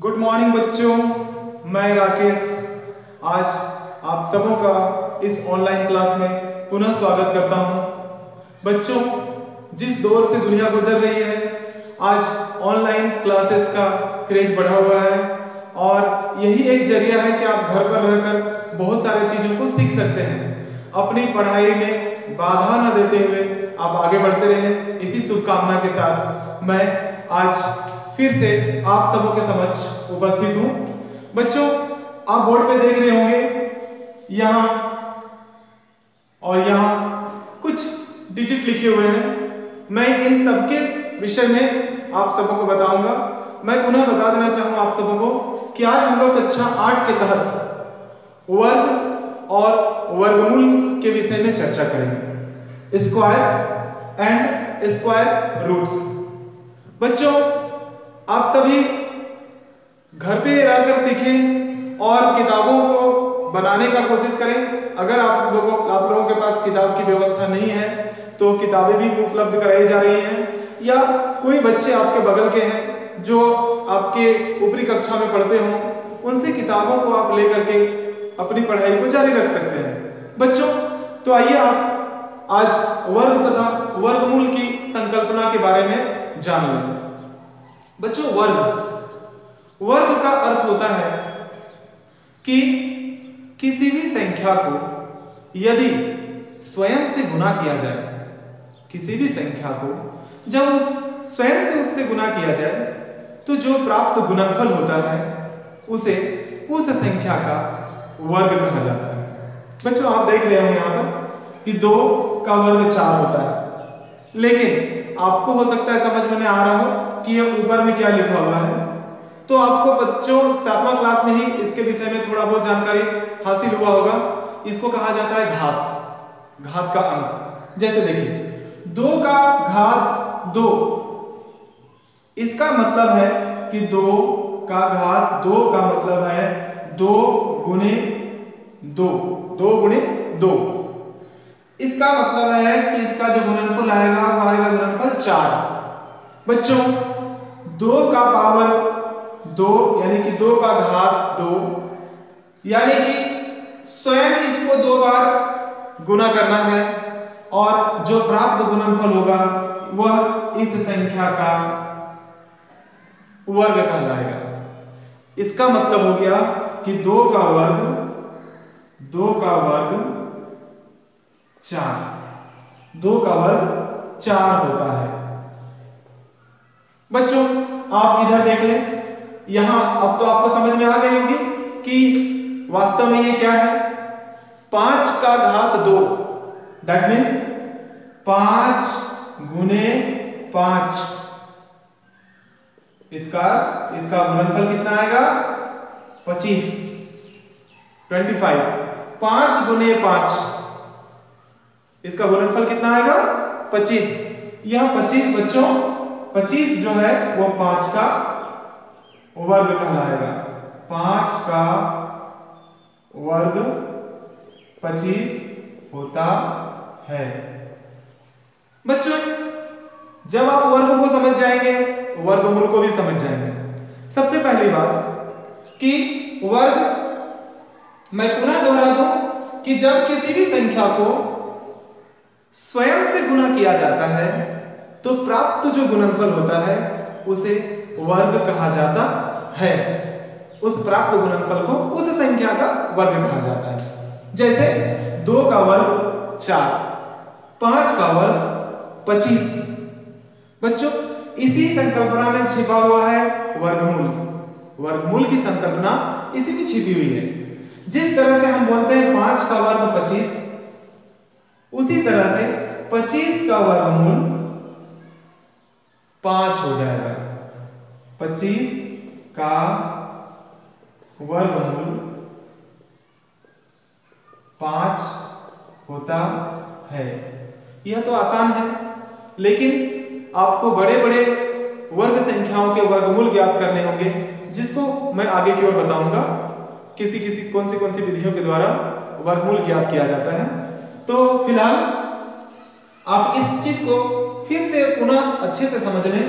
Good morning बच्चों, मैं राकेश आज आप सबों का इस ऑनलाइन क्लास में पुनः स्वागत करता हूं। बच्चों, जिस दौर से दुनिया गुजर रही है, आज ऑनलाइन क्लासेस का क्रेज बढ़ा हुआ है और यही एक जरिया है कि आप घर पर रहकर बहुत सारी चीज़ों को सीख सकते हैं। अपनी पढ़ाई में बाधा न देते हुए आप आगे बढ़ते रहें, इसी शुभकामना के साथ मैं आज फिर से आप सबों के समक्ष उपस्थित हूं। बच्चों, आप बोर्ड पे देख रहे होंगे यहाँ और यहाँ कुछ डिजिट लिखे हुए हैं। मैं इन सब के विषय में आप सबों को बताऊंगा। मैं पुनः बता देना चाहूंगा आप सबों को कि आज हम लोग कक्षा 8 के तहत वर्ग और वर्गमूल के विषय में चर्चा करेंगे, स्क्वायर्स एंड स्क्वायर रूट्स। बच्चों, आप सभी घर पे रहकर सीखें और किताबों को बनाने का कोशिश करें। अगर आप लोगों के पास किताब की व्यवस्था नहीं है तो किताबें भी उपलब्ध कराई जा रही हैं, या कोई बच्चे आपके बगल के हैं जो आपके ऊपरी कक्षा में पढ़ते हों, उनसे किताबों को आप लेकर के अपनी पढ़ाई को जारी रख सकते हैं। बच्चों, तो आइए आप आज वर्ग तथा वर्गमूल की संकल्पना के बारे में जान लें। बच्चों, वर्ग का अर्थ होता है कि किसी भी संख्या को यदि स्वयं से गुना किया जाए, किसी भी संख्या को जब स्वयं से उससे गुना किया जाए तो जो प्राप्त गुणनफल होता है उसे उस संख्या का वर्ग कहा जाता है। बच्चों, आप देख रहे होंगे यहाँ पर कि 2 का वर्ग 4 होता है, लेकिन आपको हो सकता है समझ में नहीं आ रहा हो कि ये ऊपर में क्या लिखा हुआ है। तो आपको बच्चों 7वां क्लास में ही इसके विषय में थोड़ा बहुत जानकारी हासिल हुआ होगा। इसको कहा जाता है घात का अंक। जैसे देखिए 2 का घात 2, इसका मतलब है कि 2 का घात 2 का मतलब है 2 गुणे 2, 2 गुणे 2। इसका मतलब है कि इसका जो गुणनफल आएगा वो आएगा गुणनफल 4। बच्चों, 2 का पावर 2 यानी कि 2 का घात 2, यानी कि स्वयं इसको 2 बार गुना करना है और जो प्राप्त गुणनफल होगा वह इस संख्या का वर्ग कहलाएगा। इसका मतलब हो गया कि 2 का वर्ग 4, 2 का वर्ग 4 होता है। बच्चों, आप इधर देख लें, यहां अब तो आपको समझ में आ गई होगी कि वास्तव में ये क्या है। 5 का घात 2, दैट मीन्स 5 गुणे 5। इसका गुणनफल कितना आएगा? 25। 5 गुणे 5, इसका गुणनफल कितना आएगा? 25। यह 25 बच्चों 25 जो है वो 5 का वर्ग कहलाएगा। 5 का वर्ग 25 होता है। बच्चों, जब आप वर्ग को समझ जाएंगे वर्गमूल को भी समझ जाएंगे। सबसे पहली बात कि वर्ग, मैं पुनः दोहरा दूं कि जब किसी भी संख्या को स्वयं से गुना किया जाता है तो प्राप्त जो गुणनफल होता है उसे वर्ग कहा जाता है। उस प्राप्त गुणनफल को उस संख्या का वर्ग कहा जाता है। जैसे 2 का वर्ग 4, 5 का वर्ग 25। बच्चों, इसी संकल्पना में छिपा हुआ है वर्गमूल। वर्गमूल की संकल्पना इसी में छिपी हुई है। जिस तरह से हम बोलते हैं 5 का वर्ग 25, उसी तरह से 25 का वर्गमूल 5 हो जाएगा। 25 का वर्गमूल 5 होता है। यह तो आसान है, लेकिन आपको बड़े बड़े वर्ग संख्याओं के वर्गमूल ज्ञात करने होंगे, जिसको मैं आगे की ओर बताऊंगा कौन सी विधियों के द्वारा वर्गमूल ज्ञात किया जाता है। तो फिलहाल आप इस चीज को फिर से पुनः अच्छे से समझ लें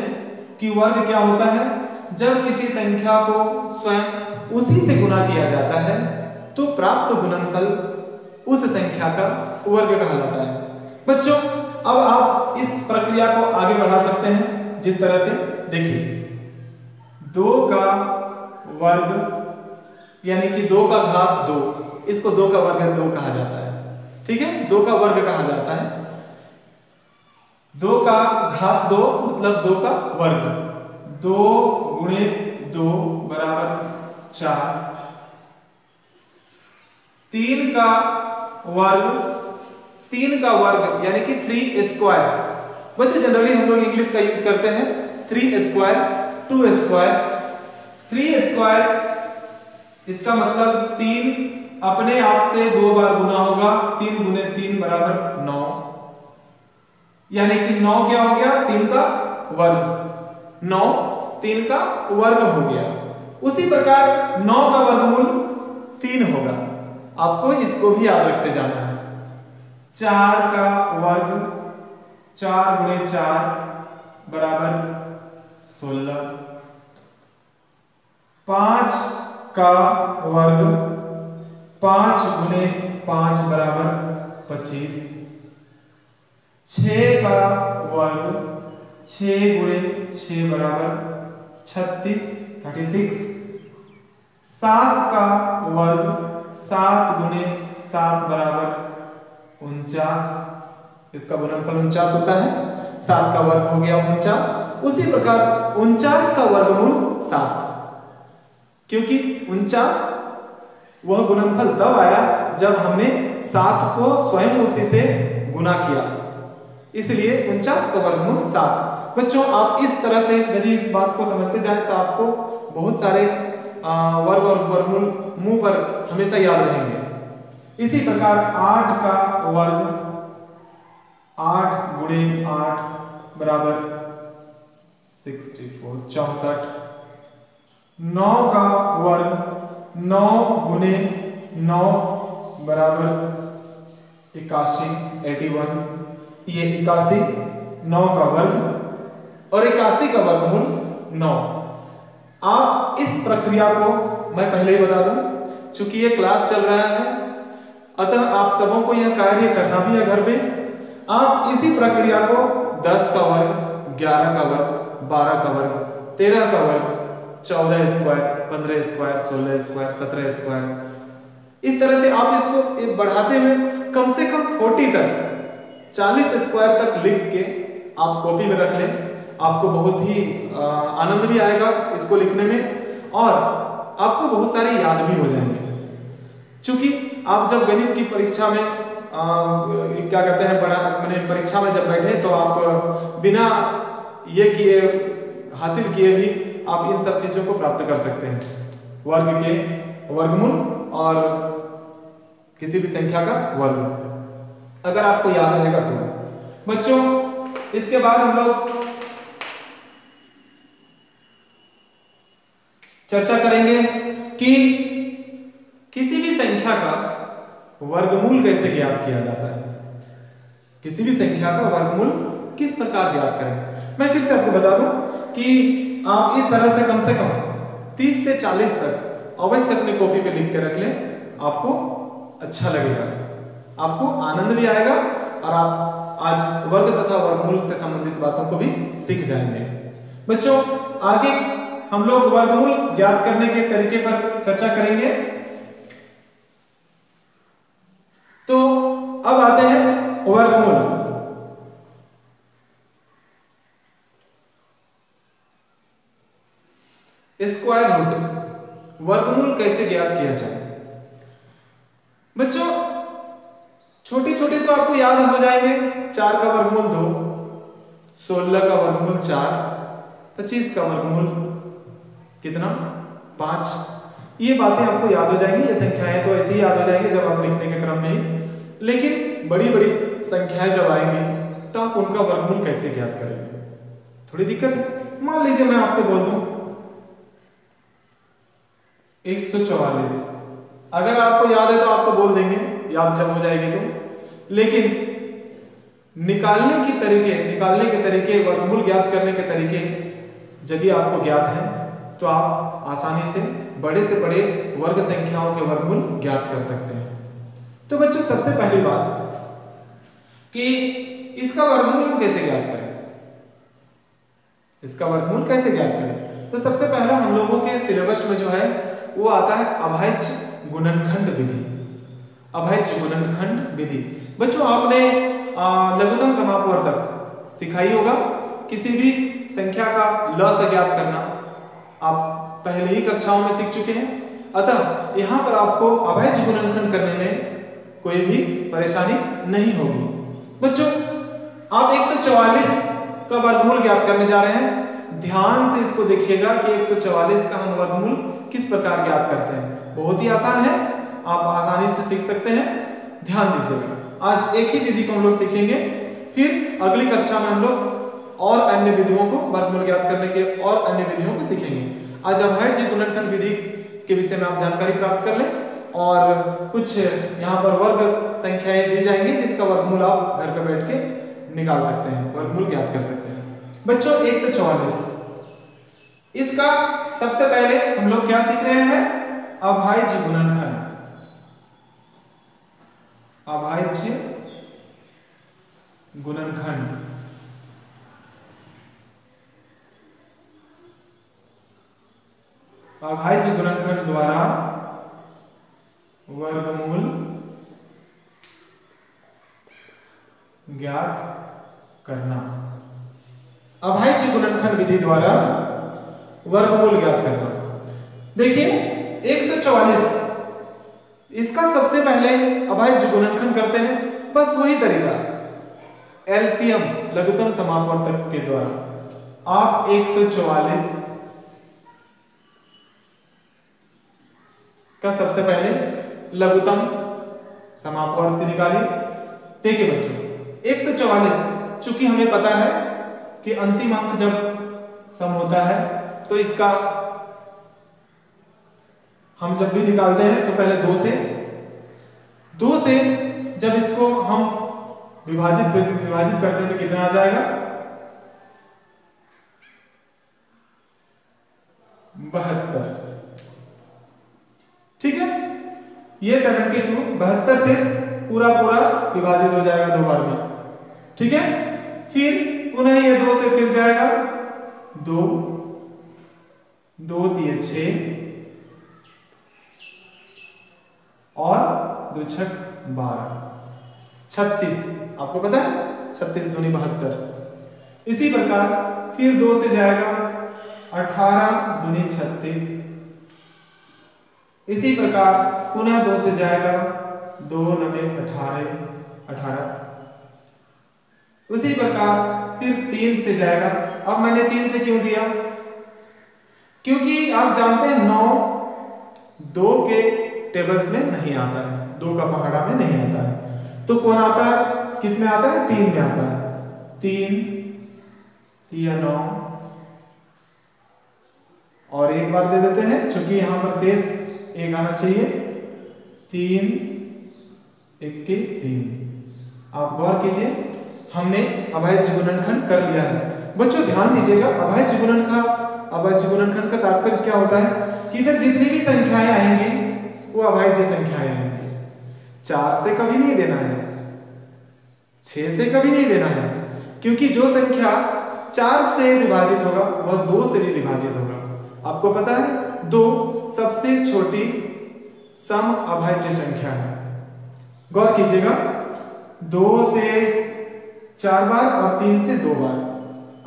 कि वर्ग क्या होता है। जब किसी संख्या को स्वयं उसी से गुना किया जाता है तो प्राप्त गुणनफल उस संख्या का वर्ग कहलाता है। बच्चों अब आप इस प्रक्रिया को आगे बढ़ा सकते हैं जिस तरह से देखिए 2 का वर्ग यानी कि 2 का घात 2, इसको 2 का वर्ग 2 कहा जाता है। ठीक है, 2 का वर्ग कहा जाता है। 2 का घात 2 मतलब 2 का वर्ग, 2 गुणे 2 बराबर 4। 3 का वर्ग यानी कि 3 स्क्वायर। बच्चों जनरली हम लोग इंग्लिश का यूज करते हैं 3 स्क्वायर 2 स्क्वायर। 3 स्क्वायर इसका मतलब 3 अपने आप से 2 बार गुना होगा, 3 गुने 3 बराबर 9, यानी कि 9 क्या हो गया 3 का वर्ग, 9 3 का वर्ग हो गया। उसी प्रकार 9 का वर्गमूल 3 होगा, आपको इसको भी याद रखते जाना है। 4 का वर्ग 4 गुणे 4 बराबर 16। 5 का वर्ग 5 गुणे 5 बराबर 25। 6 का वर्ग 6 गुणे 6 बराबर 36। 7 का वर्ग 7 गुणे 7 बराबर 49, इसका गुणनफल 49 होता है। 7 का वर्ग हो गया 49। उसी प्रकार 49 का वर्गमूल 7, क्योंकि 49 वह गुणनफल तब आया जब हमने 7 को स्वयं उसी से गुना किया, इसलिए 49 का वर्गमूल 7। बच्चों आप इस तरह से यदि इस बात को समझते जाए तो आपको बहुत सारे वर्ग और वर्गमूल मुंह पर हमेशा याद रहेंगे। इसी प्रकार 8 का वर्ग 8 गुणे 8 बराबर 64। 9 का वर्ग 9 गुणे 9 बराबर 81। ये 81 9 का वर्ग और 81 का वर्गमूल 9। आप इस प्रक्रिया को मैं पहले ही बता दूं, चूंकि ये क्लास चल रहा है अतः आप सबों को यह कार्य करना भी है घर पे। आप इसी प्रक्रिया को 10 का वर्ग 11 का वर्ग 12 का वर्ग 13 का वर्ग 14 स्क्वायर 15 स्क्वायर 16 स्क्वायर 17 स्क्वायर इस तरह से आप इसको बढ़ाते हुए कम से कम 40 तक 40 स्क्वायर तक लिख के आप कॉपी में रख लें। आपको बहुत ही आनंद भी आएगा इसको लिखने में और आपको बहुत सारे याद भी हो जाएंगे। क्योंकि आप जब गणित की परीक्षा में क्या कहते हैं मैंने परीक्षा में जब बैठे तो आप बिना ये किए हासिल किए भी आप इन सब चीजों को प्राप्त कर सकते हैं। वर्ग के वर्गमूल और किसी भी संख्या का वर्ग अगर आपको याद रहेगा तो। बच्चों इसके बाद हम लोग चर्चा करेंगे कि किसी भी संख्या का वर्गमूल कैसे ज्ञात किया जाता है। किसी भी संख्या का वर्गमूल किस प्रकार ज्ञात करें। मैं फिर से आपको बता दूं कि आप इस तरह से कम 30 से 40 तक अवश्य अपनी कॉपी पे लिख के रख लें। आपको अच्छा लगेगा, आपको आनंद भी आएगा और आप आज वर्ग तथा वर्गमूल से संबंधित बातों को भी सीख जाएंगे। बच्चों आगे हम लोग वर्गमूल ज्ञात करने के तरीके पर चर्चा करेंगे। तो अब आते हैं वर्गमूल। स्क्वायर रूट वर्गमूल कैसे ज्ञात किया जाए। बच्चों छोटी छोटी तो आपको याद हो जाएंगे। 4 का वर्गमूल 2, 16 का वर्गमूल 4, 25 का वर्गमूल कितना 5। ये बातें आपको याद हो जाएंगी। ये संख्याएं तो ऐसे ही याद हो जाएंगी जब आप लिखने के क्रम में ही। लेकिन बड़ी बड़ी संख्याएं जब आएंगी तो आप उनका वर्गमूल कैसे ज्ञात करेंगे, थोड़ी दिक्कत है। मान लीजिए मैं आपसे बोल दूं 144। अगर आपको याद है तो आप तो बोल देंगे, याद जब हो जाएगी तो। लेकिन निकालने के तरीके वर्गमूल ज्ञात करने के तरीके यदि आपको ज्ञात है तो आप आसानी से बड़े वर्ग संख्याओं के वर्गमूल ज्ञात कर सकते हैं। तो बच्चों सबसे पहली बात कि इसका वर्गमूल हम कैसे ज्ञात करें, इसका वर्गमूल कैसे ज्ञात करें। तो सबसे पहला हम लोगों के सिलेबस में जो है वो आता है अभाज्य गुणनखंड विधि। अभाज्य गुणनखंड विधि बच्चों आपने लघुत्तम समापवर्तक सिखाई होगा। किसी भी संख्या का ल से ज्ञात करना आप पहले ही कक्षाओं में सीख चुके हैं। अतः यहाँ पर आपको अभाज्य गुणनखंड करने में कोई भी परेशानी नहीं होगी। बच्चों आप 144 का वर्गमूल ज्ञात करने जा रहे हैं। ध्यान से इसको देखिएगा कि 144 का हम वर्गमूल किस प्रकार ज्ञात करते हैं। बहुत ही आसान है, आप आसानी से सीख सकते हैं। ध्यान दीजिएगा, आज एक ही विधि को हम लोग सीखेंगे, फिर अगली कक्षा में हम लोग और अन्य विधियों को वर्गमूल ज्ञात करने के और अन्य विधियों को सीखेंगे। आज अभाज्य गुणनखंड विधि के विषय में आप जानकारी प्राप्त कर लें और कुछ यहाँ पर वर्ग संख्याएं दी जाएंगी जिसका वर्गमूल आप घर पर बैठ के निकाल सकते हैं, वर्गमूल ज्ञात कर सकते हैं। बच्चों 144 इसका सबसे पहले हम लोग क्या सीख रहे हैं, अभाज्य गुणनखंड। अभाज्य गुणनखंड अभाज्य गुणनखंड द्वारा वर्गमूल ज्ञात करना। अभाज्य गुणनखंड विधि द्वारा वर्गमूल ज्ञात करना। देखिए 144 इसका सबसे पहले अभाज्य गुणनखंड करते हैं, बस वही तरीका एलसीएम लघुत्तम समापवर्तक के द्वारा। आप 144 का सबसे पहले लघुत्तम समापवर्त निकालिए। देखिए बच्चों 144 चूंकि हमें पता है कि अंतिम अंक जब सम होता है तो इसका हम जब भी निकालते हैं तो पहले 2 से जब इसको हम विभाजित करते हैं तो कितना आ जाएगा, 72। ठीक है, ये 72 72 से पूरा विभाजित हो जाएगा 2 बार में। ठीक है, फिर पुनः ये 2 से फिर जाएगा 2 2 3 6 और 2 6 12 36। आपको पता है 36 दूनी 72। इसी प्रकार फिर 2 से जाएगा 18 दूनी 36। इसी प्रकार पुनः 2 से जाएगा 2 9 18। उसी प्रकार फिर 3 से जाएगा। अब मैंने 3 से क्यों दिया, क्योंकि आप जानते हैं 9 2 के टेबल्स में नहीं आता है, 2 का पहाड़ा में नहीं आता है। तो कौन आता है, किस में आता है, 3 में आता है। 3 3 9 और एक बार दे देते हैं क्योंकि यहां पर शेष 1 आना चाहिए। 3 1 के 3। आप गौर कीजिए, हमने अभाज्य गुणनखंड कर लिया है। बच्चों ध्यान दीजिएगा, अभाज्य गुणनखंड का तात्पर्य क्या होता है कि इधर जितनी भी संख्याएं आएंगी वो अभाज्य संख्याएं आएंगी। 4 से कभी नहीं देना है, 6 से कभी नहीं देना है, क्योंकि जो संख्या 4 से विभाजित होगा वह 2 से भी विभाजित होगा। आपको पता है 2 सबसे छोटी सम अभाज्य संख्या है। गौर कीजिएगा, 2 से 4 बार और 3 से 2 बार।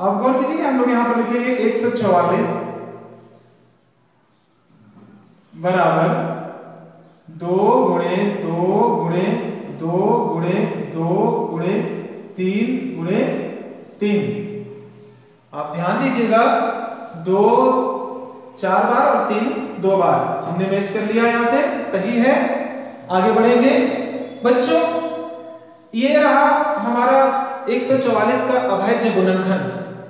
आप गौर कीजिए, हम लोग यहां पर लिखेंगे 144 बराबर 2 गुणे 2 गुणे 2 गुणे 2 गुणे 3 गुणे 3। आप ध्यान दीजिएगा, 2 4 बार और 3 2 बार हमने मैच कर लिया, यहां से सही है। आगे बढ़ेंगे बच्चों, ये रहा हमारा 144 का अभाज्य गुणनखंड।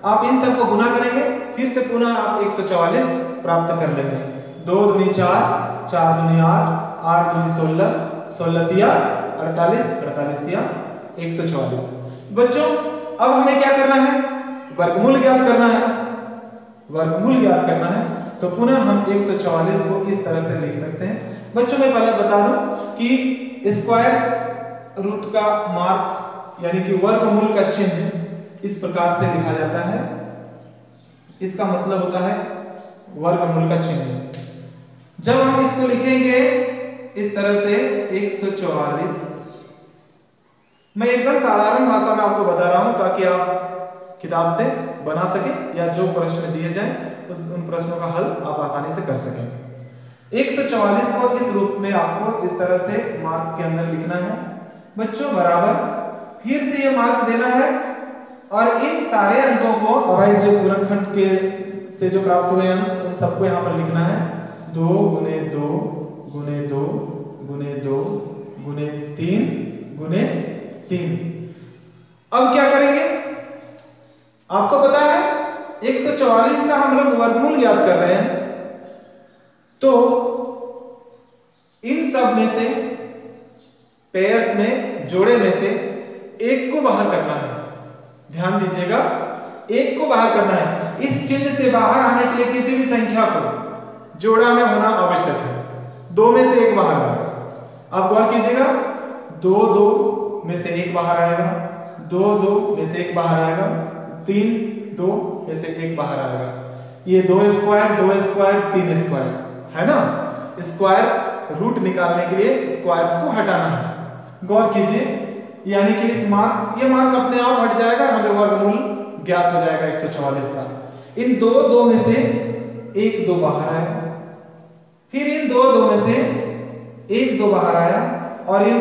आप इन सबको गुना करेंगे, फिर से पुनः आप 144 प्राप्त कर लेंगे। 2 दूनी 4 4 दूनी 8 8 दूनी 16 16 तिया 48 48 तिया 144। बच्चों अब हमें क्या करना है, वर्गमूल ज्ञात करना है। वर्गमूल ज्ञात करना है तो पुनः हम 144 को इस तरह से लिख सकते हैं। बच्चों मैं पहले बता दूं कि स्क्वायर रूट का मार्क यानी कि वर्गमूल का चिन्ह इस प्रकार से लिखा जाता है। इसका मतलब होता है वर्गमूल का चिन्ह। जब हम इसको लिखेंगे इस तरह से 144, मैं एकदम साधारण भाषा में आपको बता रहा हूं ताकि आप किताब से बना सके या जो प्रश्न दिए जाएं उन प्रश्नों का हल आप आसानी से कर सकें। 144 को इस रूप में आपको इस तरह से मार्क के अंदर लिखना है बच्चों, बराबर फिर से ये मार्क देना है और इन सारे अंकों को अभाज्य गुणनखंड के से जो प्राप्त हुए अंक उन सबको यहाँ पर लिखना है। 2 गुने 2 गुने 2 गुने 2 गुने 3 गुने 3। अब क्या करेंगे, आपको पता है 144 का हम लोग वर्गमूल ज्ञात कर रहे हैं, तो इन सब में से पेयर्स में जोड़े में से एक को बाहर करना है। ध्यान दीजिएगा, एक को बाहर करना है। इस चिन्ह से बाहर आने के लिए किसी भी संख्या को जोड़ा में होना आवश्यक है। 2 में से एक बाहर आएगा। आप गौर कीजिएगा, 2 2 में से एक बाहर आएगा, 2 2 में से एक बाहर आएगा, 3 2 में से एक बाहर आएगा। ये 2 स्क्वायर 2 स्क्वायर 3 स्क्वायर है ना। स्क्वायर रूट निकालने के लिए स्क्वायर्स को हटाना है। गौर कीजिए, यानी कि ये मार्क अपने आप हट जाएगा और हमें वर्गमूल ज्ञात हो जाएगा 144 का। इन 2 2 में से एक 2 बाहर आया, फिर इन 2 2 में से एक 2 बाहर आया और इन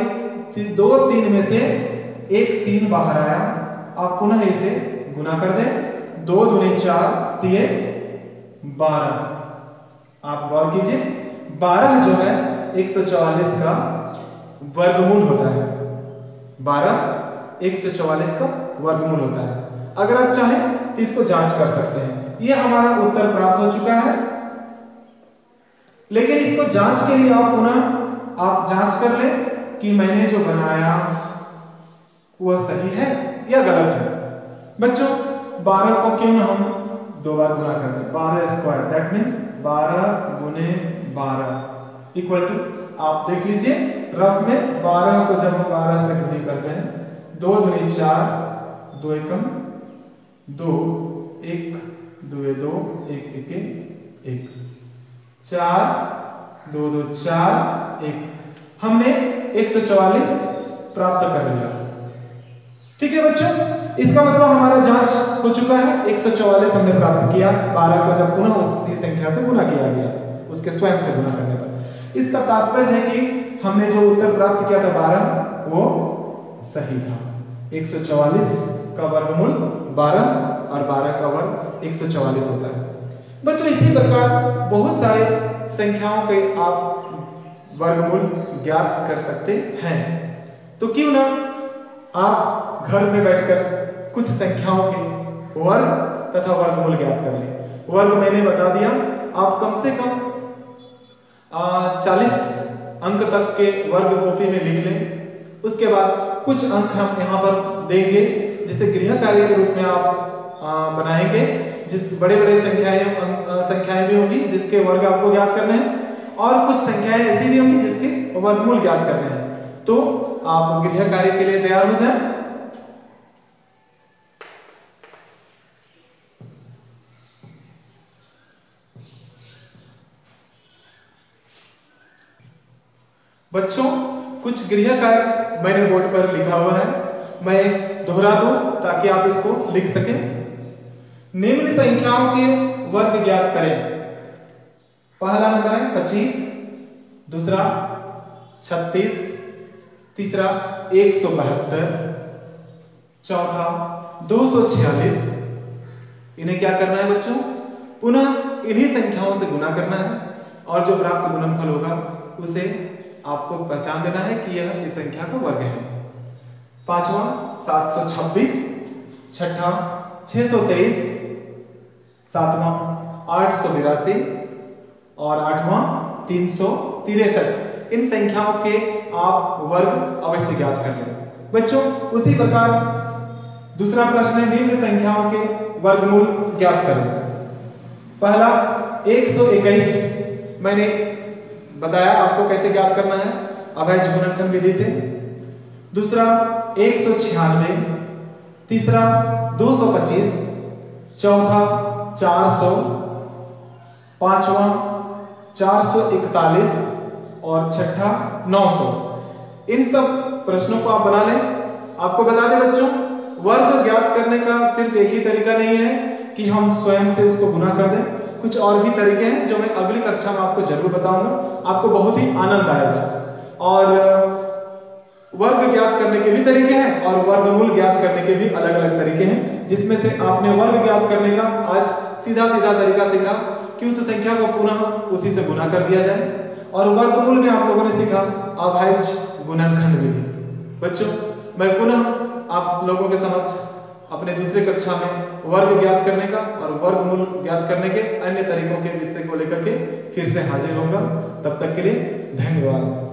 2 3 में से एक 3 बाहर आया। आप पुनः इसे गुना कर दें। 2 दूनी 4 3 12। आप गौर कीजिए, 12 जो है 144 का वर्गमूल होता है। 12 144 का वर्गमूल होता है। अगर आप चाहें तो इसको जांच कर सकते हैं। यह हमारा उत्तर प्राप्त हो चुका है, लेकिन इसको जांच के लिए आप पुनः आप जांच कर लें कि मैंने जो बनाया वह सही है या गलत है। बच्चों 12 को क्यों ना हम 2 बार गुना कर दें। 12 स्क्वायर दैट मीन्स 12 गुने 12 इक्वल टू, आप देख लीजिए रफ में 12 को जब हम 12 से गुणी करते हैं, 2 दूनी 4 2 एकम 2 1 2 2 1 1 1 4 2 2 4 1। हमने 144 प्राप्त कर लिया। ठीक है बच्चों, इसका मतलब हमारा जांच हो चुका है। 144 हमने प्राप्त किया। 12 को जब पुनः उसी संख्या से गुना किया गया था, उसके स्वयं से गुना करने पर। इसका तात्पर्य है कि हमने जो उत्तर प्राप्त किया था 12 वो सही था। 144 का वर्गमूल 12 और 12 का वर्ग 144 होता है। बच्चों इसी प्रकार बहुत सारे संख्याओं के आप वर्गमूल ज्ञात कर सकते हैं। तो क्यों ना आप घर में बैठकर कुछ संख्याओं के वर्ग तथा वर्गमूल ज्ञात कर लें। वर्ग मैंने बता दिया, आप कम से कम 40 अंक तक के वर्ग कॉपी में लिख लें। उसके बाद कुछ अंक हम यहाँ पर देंगे जिसे गृह कार्य के रूप में आप बनाएंगे। जिस बड़े संख्याएं भी होंगी जिसके वर्ग आपको ज्ञात करने हैं, और कुछ संख्याएं ऐसी भी होंगी जिसके वर्गमूल ज्ञात करने हैं। तो आप गृह कार्य के लिए तैयार हो जाएं। बच्चों कुछ गृह कार्य मैंने बोर्ड पर लिखा हुआ है, मैं दोहरा दूं ताकि आप इसको लिख सकें। निम्न संख्याओं के वर्ग ज्ञात करें। पहला नंबर है 25, दूसरा 36, तीसरा 172, चौथा 246। इन्हें क्या करना है बच्चों, पुनः इन्हीं संख्याओं से गुना करना है और जो प्राप्त गुणनफल होगा उसे आपको पहचान देना है कि यह इस संख्या का वर्ग है। पांचवा 726, छठा 623, सातवां 882 और आठवां 363। इन संख्याओं के आप वर्ग अवश्य ज्ञात कर लें। बच्चों उसी प्रकार दूसरा प्रश्न है, निम्न संख्याओं के वर्गमूल ज्ञात करें। पहला 121 मैंने बताया आपको कैसे ज्ञात करना है अभाज्य गुणनखंड विधि से। दूसरा 196, तीसरा 225, चौथा 400, पांचवा 441 और छठा 900। इन सब प्रश्नों को आप बना लें। आपको बता दें बच्चों, वर्ग ज्ञात करने का सिर्फ एक ही तरीका नहीं है कि हम स्वयं से उसको गुना कर दें, कुछ और भी तरीके हैं जो मैं अगली कक्षा में आपको जरूर बताऊंगा। आपको बहुत ही आनंद आएगा। और वर्ग ज्ञात करने के भी तरीके हैं और वर्गमूल ज्ञात करने के भी अलग अलग तरीके हैं, जिसमें से आपने वर्ग ज्ञात करने का आज सीधा सीधा तरीका सीखा कि उस संख्या को पुनः उसी से गुना कर दिया जाए। और वर्गमूल में आप लोगों ने सीखा अभाज्य गुणनखंड विधि। बच्चों, मैं पुनः आप लोगों के समक्ष अपने दूसरे कक्षा में वर्ग ज्ञात करने का और वर्गमूल ज्ञात करने के अन्य तरीकों के विषय को लेकर के फिर से हाजिर होगा। तब तक के लिए धन्यवाद।